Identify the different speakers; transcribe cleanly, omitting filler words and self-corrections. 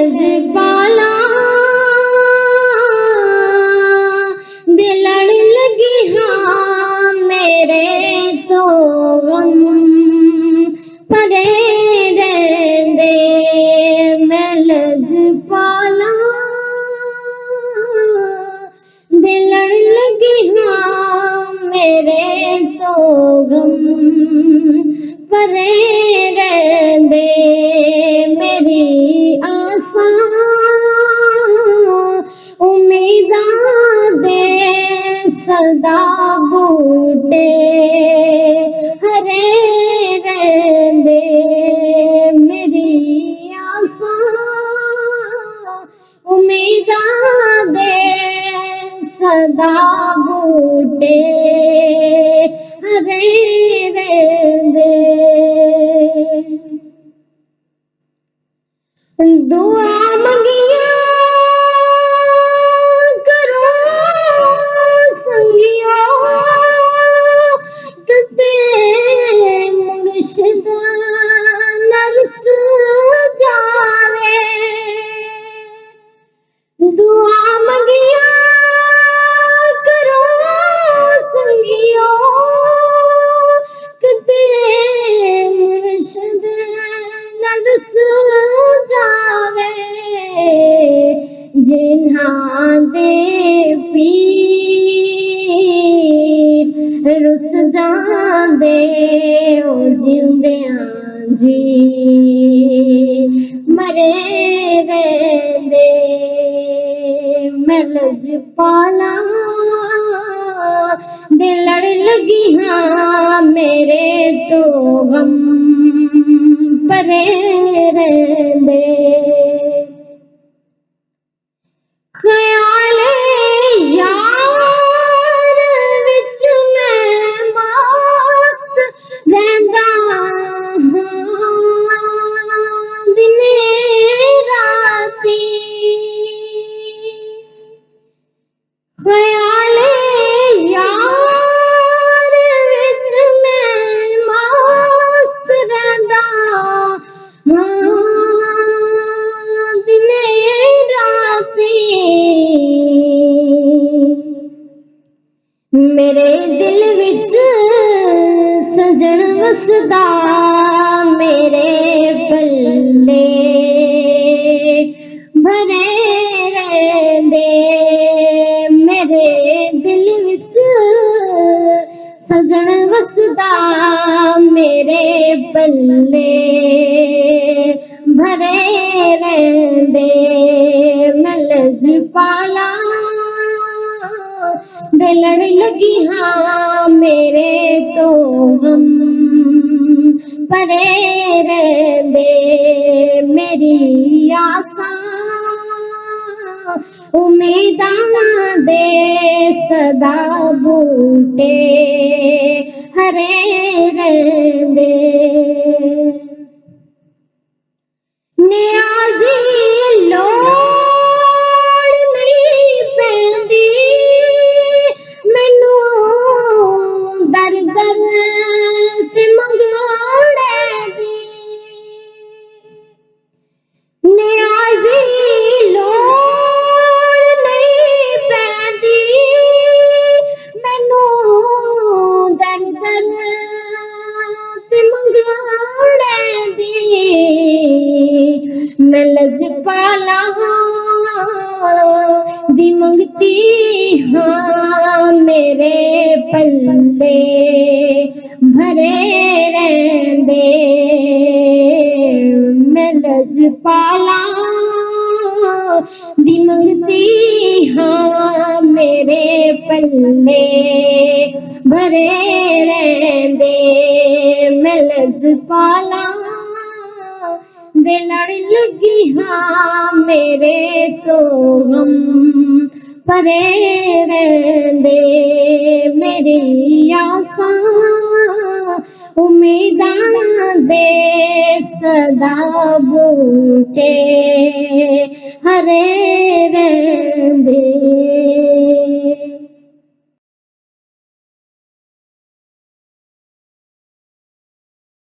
Speaker 1: लजपाला दे लड़ लगी हाँ मेरे तो गम परे रहंदे मैं लजपाला दे लड़ लगी हाँ मेरे तो गम परे रहंदे मेरी आसां उम्मीदां दे सदा बूटे हरे रहंदे मेरी आसां उम्मीदां दे सदा बूटे हरे रहंदे दुआ मंगिया करो संगियो कदे मुर्शिद नरस जावे दुआ मंगिया करो संगियो कदे मुर्शिद नरस जावे जिन्हां दे पीर रुस जांदे ओ जिंदियां जी मरे रहंदे मैं लजपाला दे लड़ लगी हाँ मेरे तो गम परे रहंदे ख्याल यार विच मैं मस्त रहंदा हाँ दिने राती ख्याल यार विच मैं मस्त रहंदा हाँ दिने राती मेरे दिल विच सजन वसदा मेरे पल्ले भरे रहंदे मेरे दिल विच सजन वसदा मेरे पल्ले भरे रहंदे मैं लजपाला दे लड़ लगी हाँ मेरे तो हम परे रहंदे मेरी आसां उम्मीदां दे सदा बूटे हरे रहंदे नियाज़ी लोड़ नहीं पैंदी मैनू दर दर ते मंगोड़े दी नियाज़ी लोड़ नहीं पैंदी मैनू दर दर ते मंगोड़े दी मैं लजपाला दी मंगती हाँ मेरे पल्ले भरे रहंदे मैं लजपाला दी मंगती हाँ मेरे पल्ले भरे रहंदे मैं लजपाला दे लड़ लगी हाँ मेरे तो गम परे रहंदे मेरी आसां उम्मीदां दे सदा बूटे हरे